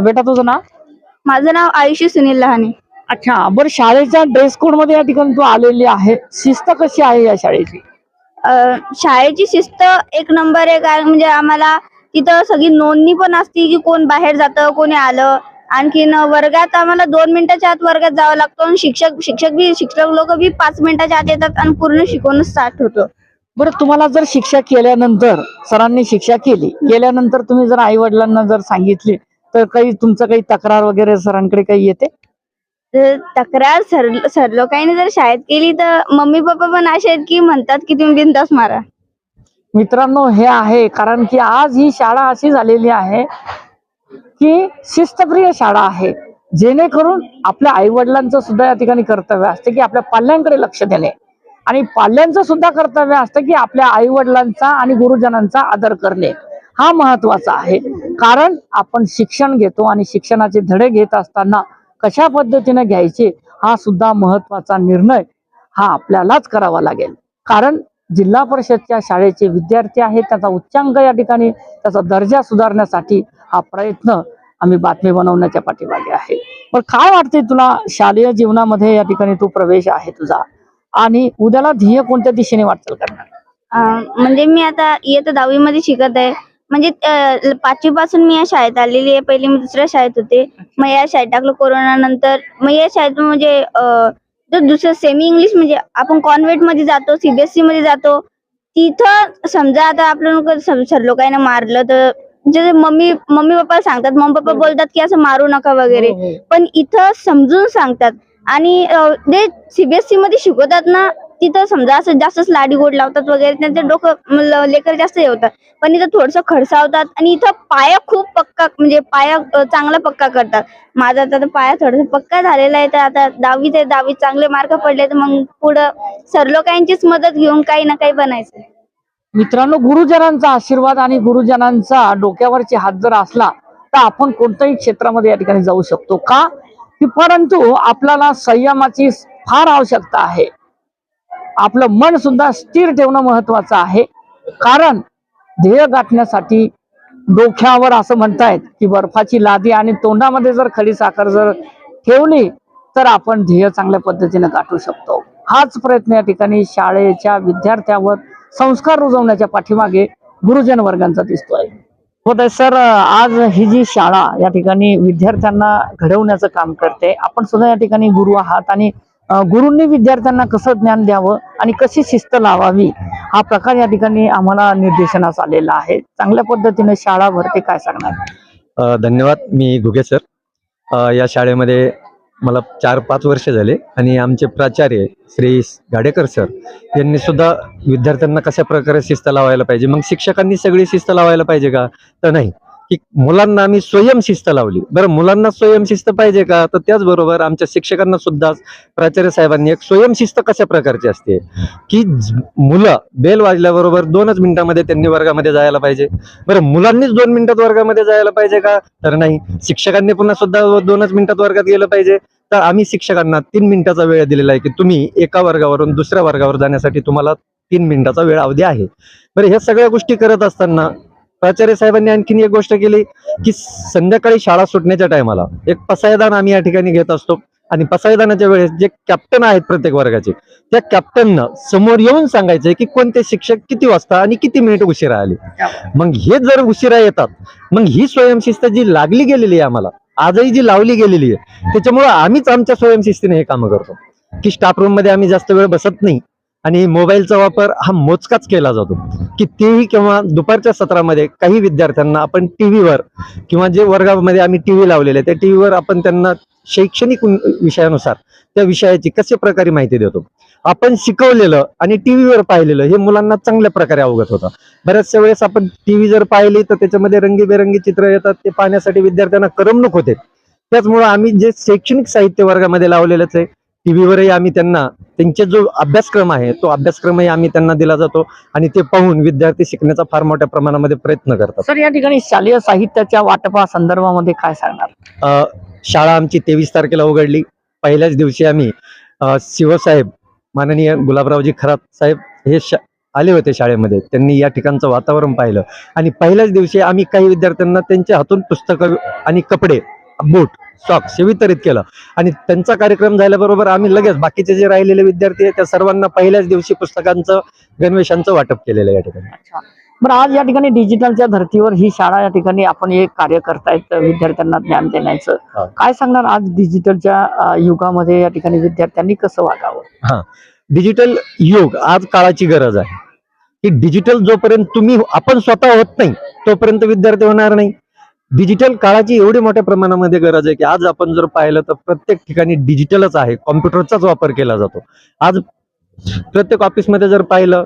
बेटा तुझं नाव? माझं नाव आयुषी सुनील लहाने. अच्छा, बरं शाळेच्या ड्रेस कोड मध्ये या ठिकाणी तू आलेली आहे, शिस्त कशी आहे या शाळेची? शाळेची शिस्त एक नंबर आहे. काय म्हणजे आम्हाला तिथं सगळी नोंदणी पण असते की कोण बाहेर जातं कोणी आलं. आणखीन वर्गात आम्हाला 2 मिनिटाच्या आत वर्गात जावं लागतं आणि शिक्षक लोक बी 5 मिनिटाच्या आत येतात आणि पूर्ण शिकवणं स्टार्ट होतं. बरं तुम्हाला जर शिक्षा केल्यानंतर, सरांनी शिक्षा केल्यानंतर तुम्ही जर आई वडिलांना जर सांगितले तर तुमचं काही तक्रार वगैरे सरांकडे काही येते? तर तक्रार सर लोकांनी जर शाळेत केली तर मम्मी पप्पा पण असे आहेत की म्हणतात की तुम्ही बिनधास्त मारा. मित्रांनो, हे आहे कारण की आज ही शाळा अशी झालेली आहे की शिस्तप्रिय शाळा आहे, जेणेकरून आपल्या आई वडिलांचं सुद्धा या ठिकाणी कर्तव्य असते की आपल्या पाल्यांकडे लक्ष देणे, आणि पाल्यांचं सुद्धा कर्तव्य असतं की आपल्या आई वडिलांचा आणि गुरुजनांचा आदर करणे. हा महत्वाचा आहे, कारण आपण शिक्षण घेतो आणि शिक्षणाचे धडे घेत असताना कशा पद्धतीने घ्यायचे हा सुद्धा महत्वाचा निर्णय हा आपल्यालाच करावा लागेल. कारण जिल्हा परिषदच्या शाळेचे विद्यार्थी आहेत, त्याचा उच्चांक या ठिकाणी त्याचा दर्जा सुधारण्यासाठी हा प्रयत्न आम्ही बातमी बनवण्याच्या पाठीमागे आहे. पण काय वाटते तुला, शालेय जीवनामध्ये या ठिकाणी तू प्रवेश आहे तुझा, आणि उद्याला ध्येय कोणत्या दिशेने वाटचाल करणार? म्हणजे मी आता इयत्ता 10वी मध्ये शिकत आहे. म्हणजे 5वी पासून मी या शाळेत आलेली आहे. पहिले मी दुसऱ्या शाळेत होते, मग या शाळेत टाकलं कोरोना नंतर. मग या शाळेत म्हणजे दुसरं सेमी इंग्लिश म्हणजे आपण कॉन्व्हेंट मध्ये जातो, सीबीएसई मध्ये जातो. तिथं समजा आता आपल्याला सर लोकांना मारलं तर जे मम्मी पप्पा सांगतात, मम्मी पप्पा बोलतात की असं मारू नका वगैरे, पण इथं समजून सांगतात. आणि जे सीबीएसई मध्ये शिकवतात ना, तिथं समजा असं जास्तच लाडी गोड लावतात वगैरे, त्यांचं डोकं लेकर जास्त हे होतात. पण इथं थोडस खडसावतात आणि इथं पाया खूप पक्का, म्हणजे पाया चांगला पक्का करतात. माझा आता पाया थोडासा पक्का झालेला आहे. तर आता 10वी चांगले मार्क पडले तर मग पुढं सर लोकांचीच मदत घेऊन काही ना काही बनायचं. मित्रांनो, गुरुजनांचा आशीर्वाद आणि गुरुजनांचा डोक्यावरचे हात जर असला तर आपण कोणत्याही क्षेत्रामध्ये या ठिकाणी जाऊ शकतो का, की परंतु आपल्याला संयमाची फार आवश्यकता आहे. आपलं मन सुद्धा स्थिर ठेवणं महत्वाचं आहे, कारण ध्येय गाठण्यासाठी डोक्यावर असं म्हणतायत की बर्फाची लादी आणि तोंडामध्ये जर खडी साखर जर ठेवली तर आपण ध्येय चांगल्या पद्धतीने गाठू शकतो. हाच प्रयत्न या ठिकाणी शाळेच्या विद्यार्थ्यावर संस्कार रुजवण्याच्या पाठीमागे गुरुजन वर्गांचा दिसतोय. होत आहे सर, आज ही जी शाळा या ठिकाणी विद्यार्थ्यांना घडवण्याचं काम करते, आपण सुद्धा या ठिकाणी गुरु आहात, आणि गुरूंनी विद्यार्थ्यांना कसं ज्ञान द्यावं आणि कशी शिस्त लावावी हा प्रकार या ठिकाणी आम्हाला निर्देशनास आलेला आहे. चांगल्या पद्धतीने शाळा भरते, काय सांगणार? धन्यवाद. मी घुगे सर. या शाळेमध्ये मला 4-5 वर्ष झाले, आणि आमचे प्राचार्य श्री गाडेकर सर यांनी सुद्धा विद्यार्थ्यांना कशा प्रकारे शिस्त लावायला पाहिजे, मग शिक्षकांनी सगळी शिस्त लावायला पाहिजे का, तर नाही, की मुलांना आम्ही स्वयंशिस्त लावली. बरं, मुलांना स्वयंशिस्त पाहिजे का, तर त्याचबरोबर आमच्या शिक्षकांना सुद्धा प्राचार्य साहेबांनी एक स्वयंशिस्त कशा प्रकारची असते, की मुलं बेल वाजल्याबरोबर 2च मिनिटांमध्ये त्यांनी वर्गामध्ये जायला पाहिजे. बरं, मुलांनीच 2 मिनिटात वर्गामध्ये जायला पाहिजे का, तर नाही, शिक्षकांनी पुन्हा सुद्धा 2च मिनिटात वर्गात गेलं पाहिजे. तर आम्ही शिक्षकांना 3 मिनिटाचा वेळ दिलेला आहे, की तुम्ही एका वर्गावरून दुसऱ्या वर्गावर जाण्यासाठी तुम्हाला 3 मिनिटाचा वेळ अवधी आहे. बरं, ह्या सगळ्या गोष्टी करत असताना प्राचार्य साहेबांनी आणखीन एक गोष्ट केली, की संध्याकाळी शाळा सुटण्याच्या टायमाला एक पसायदान आम्ही या ठिकाणी घेत असतो, आणि पसायदानाच्या वेळेस जे कॅप्टन आहेत प्रत्येक वर्गाचे, त्या कॅप्टननं समोर येऊन सांगायचंय की कोणते शिक्षक किती वाजता आणि किती मिनिट उशिरा आले. मग हे जर उशिरा येतात, मग ही स्वयंशिस्त जी लागली गेलेली आहे आम्हाला, आजही जी लावली गेलेली आहे, त्याच्यामुळे आम्हीच आमच्या स्वयंशिस्तीने हे कामं करतो, की स्टाफ रूम मध्ये आम्ही जास्त वेळ बसत नाही, आणि मोबाईलचा वापर हा मोजकाच केला जातो, की तेही किंवा दुपारच्या सत्रामध्ये काही विद्यार्थ्यांना आपण टीव्हीवर, किंवा जे वर्गामध्ये आम्ही टीव्ही लावलेले त्या टीव्हीवर आपण त्यांना शैक्षणिक विषयानुसार त्या विषयाची कशा प्रकारे माहिती देतो. आपण शिकवलेलं आणि टीव्हीवर पाहिलेलं हे मुलांना चांगल्या प्रकारे अवगत होतं. बऱ्याचशा वेळेस आपण टीव्ही जर पाहिली तर त्याच्यामध्ये रंगीबेरंगी चित्र येतात, ते पाहण्यासाठी विद्यार्थ्यांना करमणूक होते. त्याचमुळे आम्ही जे शैक्षणिक साहित्य वर्गामध्ये लावलेलंच आहे, टीव्हीवरही आम्ही त्यांना त्यांचे जो अभ्यासक्रम आहे तो अभ्यासक्रमही आम्ही त्यांना दिला जातो, आणि ते पाहून विद्यार्थी शिकण्याचा फार मोठ्या प्रमाणामध्ये प्रयत्न करतात. सर, या ठिकाणी शालेय साहित्याच्या वाटपा संदर्भामध्ये काय सांगणार? शाळा आमची 23 तारखेला उघडली. पहिल्याच दिवशी आम्ही शिवसाहेब माननीय गुलाबरावजी खरात साहेब हे आले होते शाळेमध्ये, त्यांनी या ठिकाणचं वातावरण पाहिलं आणि पहिल्याच दिवशी आम्ही काही विद्यार्थ्यांना त्यांच्या हातून पुस्तकं आणि कपडे, बूट, सॉक्स हे वितरित केलं आणि त्यांचा कार्यक्रम झाल्याबरोबर आम्ही लगेच बाकीचे जे राहिलेले विद्यार्थी आहेत त्या सर्वांना पहिल्याच दिवशी पुस्तकांचं, गणवेशांचं वाटप केलेलं आहे या ठिकाणी. अच्छा. बरं, आज या ठिकाणी डिजिटलच्या धर्तीवर ही शाळा या ठिकाणी आपण एक कार्य करतायत विद्यार्थ्यांना ज्ञान देण्याचं. हा. काय सांगणार आज डिजिटलच्या युगामध्ये या ठिकाणी विद्यार्थ्यांनी कसं वागावं? डिजिटल युग आज काळाची गरज आहे की डिजिटल जोपर्यंत आपण स्वतः होत नाही तोपर्यंत विद्यार्थी होणार नाही. डिजिटल काळाची एवढी मोठ्या प्रमाणामध्ये गरज आहे की आज आपण जर पाहिलं तर प्रत्येक ठिकाणी डिजिटलच आहे, कॉम्प्युटरचाच वापर केला जातो. आज प्रत्येक ऑफिसमध्ये जर पाहिलं,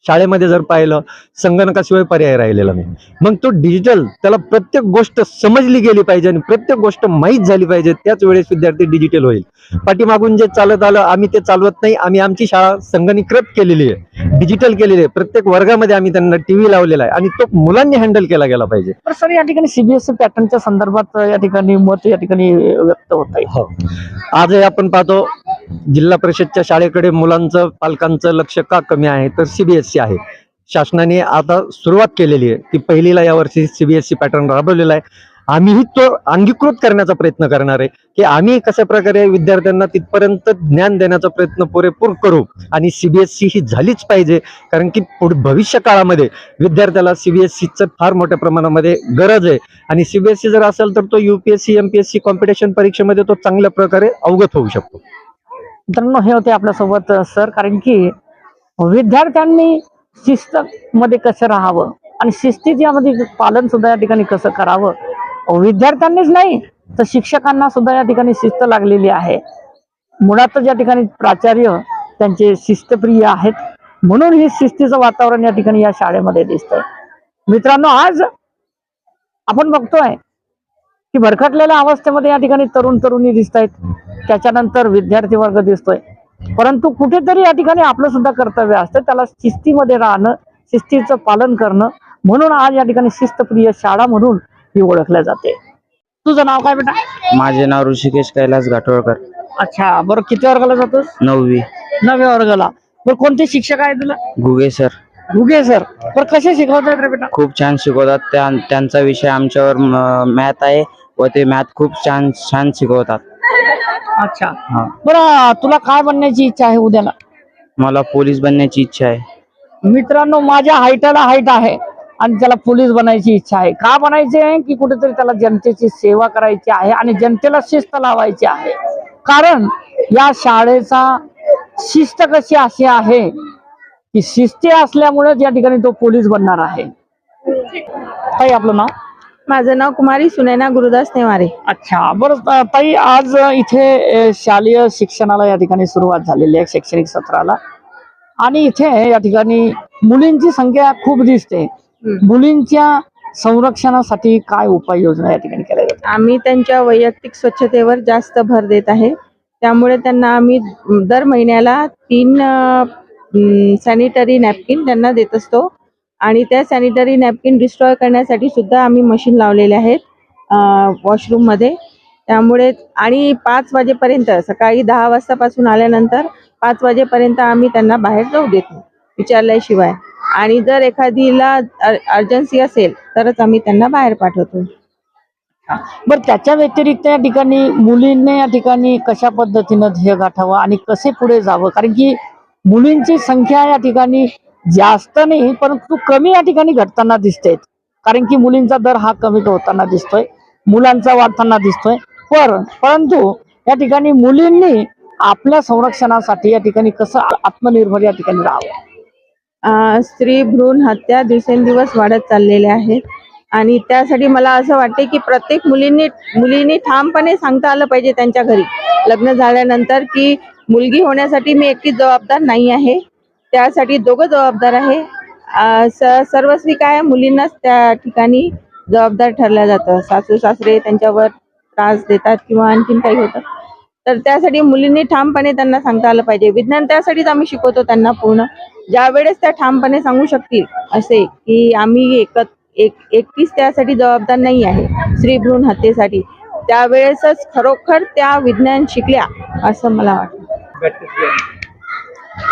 शाळेमध्ये जर पाहिलं, संगणकाशिवाय पर्याय राहिलेला नाही. मग तो डिजिटल, त्याला प्रत्येक गोष्ट समजली गेली पाहिजे आणि प्रत्येक गोष्ट माहीत झाली पाहिजे, त्याच वेळेस विद्यार्थी डिजिटल होईल. पाठीमागून जे चालत आलं आम्ही ते चालवत नाही. आम्ही आमची शाळा संगणकीकृत केलेली आहे, डिजिटल केलेली आहे. प्रत्येक वर्गामध्ये आम्ही त्यांना टीव्ही लावलेला आहे आणि तो मुलांनी हँडल केला गेला पाहिजे. तर सर, या ठिकाणी सीबीएसई पॅटर्नच्या संदर्भात या ठिकाणी मत या ठिकाणी व्यक्त होत आहे. हो, आजही आपण पाहतो जिल्हा परिषदच्या शाळेकडे मुलांचं, पालकांचं लक्ष का कमी आहे तर सीबीएसई आहे. शासनाने आता सुरुवात केलेली आहे की पहिलीला यावर्षी सीबीएसई पॅटर्न राबवलेला आहे. आम्हीही तो अंगीकृत करण्याचा प्रयत्न करणार आहे की आम्ही कशा प्रकारे विद्यार्थ्यांना तिथपर्यंत ज्ञान देण्याचा प्रयत्न पुरेपूर करू आणि सीबीएसई ही झालीच पाहिजे. कारण की भविष्य काळामध्ये विद्यार्थ्याला सीबीएसईचं फार मोठ्या प्रमाणामध्ये गरज आहे आणि सीबीएसई जर असेल तर तो UPSC MPSC कॉम्पिटिशन परीक्षेमध्ये तो चांगल्या प्रकारे अवगत होऊ शकतो. मित्रांनो, हे होते आपल्यासोबत सर. कारण की विद्यार्थ्यांनी शिस्त मध्ये कसं राहावं आणि शिस्तीच्यामध्ये पालन सुद्धा या ठिकाणी कसं करावं, विद्यार्थ्यांनीच नाही तर शिक्षकांना सुद्धा या ठिकाणी शिस्त लागलेली आहे. मुळातच या ठिकाणी प्राचार्य त्यांचे शिस्तप्रिय आहेत, म्हणून ही शिस्तीचं वातावरण या ठिकाणी या शाळेमध्ये दिसतंय. मित्रांनो, आज आपण बघतोय की भरकटलेल्या अवस्थेमध्ये या ठिकाणी तरुण तरुणी दिसत आहेत, त्याच्यानंतर विद्यार्थी वर्ग दिसतोय. परंतु कुठेतरी या ठिकाणी आपलं सुद्धा कर्तव्य असतं, त्याला शिस्तीमध्ये राहणं, शिस्तीचं पालन करणं. म्हणून आज या ठिकाणी शिस्तप्रिय शाळा म्हणून ही ओळखल्या जाते. तुझं नाव काय बेटा? माझे नाव ऋषिकेश कैलास घाटोळकर. अच्छा, बरं, किती वर्गाला जातोस? 9वी. 9व्या वर्गाला. बरं, कोणते शिक्षक आहे तुला? घुगे सर. घुगे सर. बरं, कसे शिकवतात रे बेटा? खूप छान शिकवतात. त्यांचा विषय आमच्यावर मॅथ आहे व ते मॅथ खूप छान शिकवतात. अच्छा, हा. बरं, तुला काय बनण्याची इच्छा आहे उद्याला? मला पोलीस बनण्याची इच्छा आहे. मित्रांनो, माझ्या हाईटाला हाईट आहे आणि त्याला पोलीस बनायची इच्छा आहे. का बनायचे आहे की कुठेतरी त्याला जनतेची सेवा करायची आहे आणि जनतेला शिस्त लावायची आहे. कारण या शाळेचा शिस्त कशी अशी आहे की शिस्ती असल्यामुळे या ठिकाणी तो पोलीस बनणार आहे. ताई, आपलं नाव? माझं नाव कुमारी सुनैना गुरुदास नेवारे. अच्छा, बरं ताई, आज इथे शालेय शिक्षणाला या ठिकाणी सुरुवात झालेली आहे, शैक्षणिक सत्राला. आणि इथे या ठिकाणी मुलींची संख्या खूप दिसते. मुलींच्या संरक्षणासाठी काय उपाययोजना या ठिकाणी केल्या जातात? आम्ही त्यांच्या वैयक्तिक स्वच्छतेवर जास्त भर देत आहे. त्यामुळे त्यांना आम्ही दर महिन्याला 3 सॅनिटरी नॅपकिन त्यांना देत असतो आणि त्या सॅनिटरी नॅपकिन डिस्ट्रॉय करण्यासाठी सुद्धा आम्ही मशीन लावलेले आहेत वॉशरूममध्ये. त्यामुळे आणि 5 वाजेपर्यंत, सकाळी 10 वाजतापासून आल्यानंतर 5 वाजेपर्यंत आम्ही त्यांना बाहेर जाऊ देत नाही विचारल्याशिवाय. आणि जर एखादीला अर्जन्सी असेल तरच आम्ही त्यांना बाहेर पाठवतो. बरं, त्याच्या व्यतिरिक्त या ठिकाणी मुलींनी या ठिकाणी कशा पद्धतीनं ध्येय गाठावं आणि कसे पुढे जावं? कारण की मुलींची संख्या या ठिकाणी जास्त नाही परंतु कमी या ठिकाणी घटताना दिसते. कारण की मुलींचा दर हा कमी होताना दिसतोय, मुलांचा वाढताना दिसतोय. परंतु या ठिकाणी मुलींनी आपल्या संरक्षणासाठी या ठिकाणी कसं आत्मनिर्भर या ठिकाणी राहावं? स्त्री भ्रूण हत्या दिवसेंदिवस वाढत चाललेल्या आहेत आणि त्यासाठी मला असं वाटते की प्रत्येक मुलींनी ठामपणे सांगता आलं पाहिजे त्यांच्या घरी लग्न झाल्यानंतर की मुलगी होण्यासाठी मी एकटीच जबाबदार नाही आहे, त्यासाठी दोघं जबाबदार आहे. सर्वस्वी काय मुलींनाच त्या ठिकाणी जबाबदार ठरलं जातं. सासू सासरे त्यांच्यावर त्रास देतात किंवा आणखीन काही होतं, तर त्यासाठी मुलींनी ठामपणे त्यांना सांगता आलं पाहिजे. विज्ञान त्यासाठीच आम्ही शिकवतो त्यांना पूर्ण. ज्या वेळेस त्या ठामपणे सांगू शकतील असे की आम्ही एकटीच त्यासाठी जबाबदार नाही आहे स्त्री भ्रूण हत्येसाठी, त्यावेळेसच खरोखर त्या विज्ञान शिकल्या असं मला वाटतं.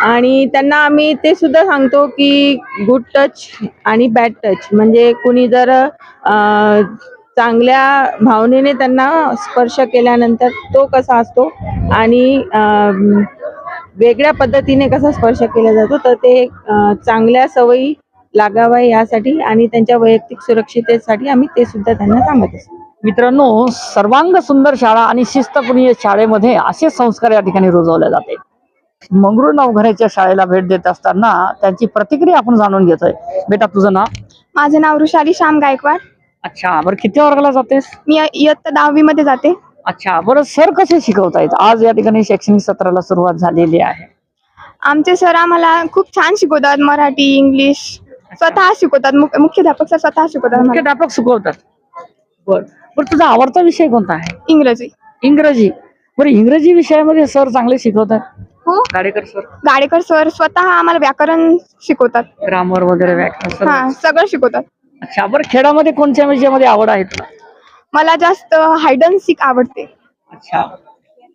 आणि त्यांना आम्ही ते सुद्धा सांगतो की गुड टच आणि बॅड टच, म्हणजे कुणी जर चांगल्या भावनेने त्यांना स्पर्श केल्यानंतर तो कसा असतो आणि वेगळ्या पद्धतीने कसा स्पर्श केला जातो, तर ते चांगल्या सवयी लागाव्या यासाठी आणि त्यांच्या वैयक्तिक सुरक्षिततेसाठी आम्ही ते सुद्धा त्यांना सांगत असतो. मित्रांनो, सर्वांग सुंदर शाळा आणि शिस्तप्रिय शाळेमध्ये असे संस्कार या ठिकाणी रुजवले जाते. मंगरूळ नवघराच्या शाळेला भेट देत असताना त्यांची प्रतिक्रिया आपण जाणून घेतोय. बेटा, तुझं नाव? माझं नाव वृषाली श्याम गायकवाड. अच्छा, बरं किती वर्गाला जातेस? मी इयत्ता 10वी मध्ये जाते. अच्छा, बरं सर कसे शिकवतायत? आज या ठिकाणी शैक्षणिक सत्राला सुरुवात झालेली आहे. आमचे सर आम्हाला खूप छान शिकवतात. मराठी, इंग्लिश स्वतः शिकवतात. मुख्याध्यापक सर स्वतः शिकवतात आम्हाला. मुख्याध्यापक शिकवतात. बरं तुझा आवडता विषय कोणता आहे? इंग्रजी. इंग्रजी. बरं, इंग्रजी विषयामध्ये सर चांगले शिकवतात? हो, गाडेकर सर गाडेकर सर स्वतः आम्हाला व्याकरण शिकवतात. ग्रामर वगैरे व्याकरण सर्व. हा, सगळं शिकवतात. अच्छा, बरं खेळामध्ये कोणत्या विषयामध्ये आवड आहे तुला? मला जास्त हाइड अँड सीक आवडते. अच्छा,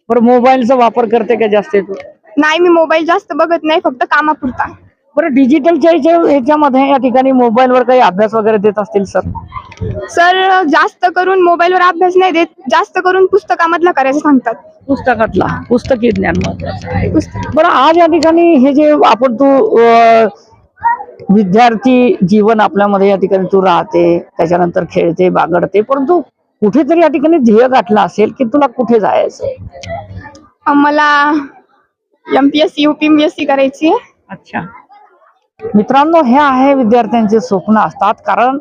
बरं मोबाईलचा वापर करते का जास्त तू? नाही, मी मोबाईल जास्त बघत नाही, फक्त कामापुरता. बरं डिजिटलच्या ह्याच्यामध्ये या ठिकाणी मोबाईलवर काही अभ्यास वगैरे देत असतील सर? सर जास्त करून मोबाईलवर अभ्यास नाही देत, जास्त करून पुस्तकामधला करायचं सांगतात. पुस्तकातला, पुस्तकी ज्ञान महत्वाचं आहे. बरं आज या ठिकाणी हे जे आपण तू विद्यार्थी जीवन आपल्यामध्ये या ठिकाणी तू राहते, त्याच्यानंतर खेळते बागडते, परंतु कुठेतरी या ठिकाणी ध्येय गाठलं असेल की तुला कुठे जायचं? मला MPSC UPMSC करायची आहे. अच्छा मित्रांनो, हे आहे विद्यार्थ्यांचे स्वप्न असतात, कारण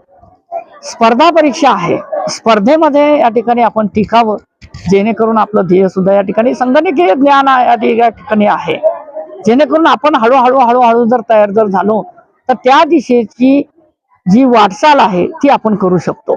स्पर्धा परीक्षा आहे. स्पर्धेमध्ये या ठिकाणी आपण टिकावं, जेणेकरून आपलं ध्येय सुद्धा या ठिकाणी संगणकीय ज्ञान या ठिकाणी आहे, जेणेकरून आपण हळूहळू जर तयार झालो तर त्या दिशेची जी वाटचाल आहे ती आपण करू शकतो.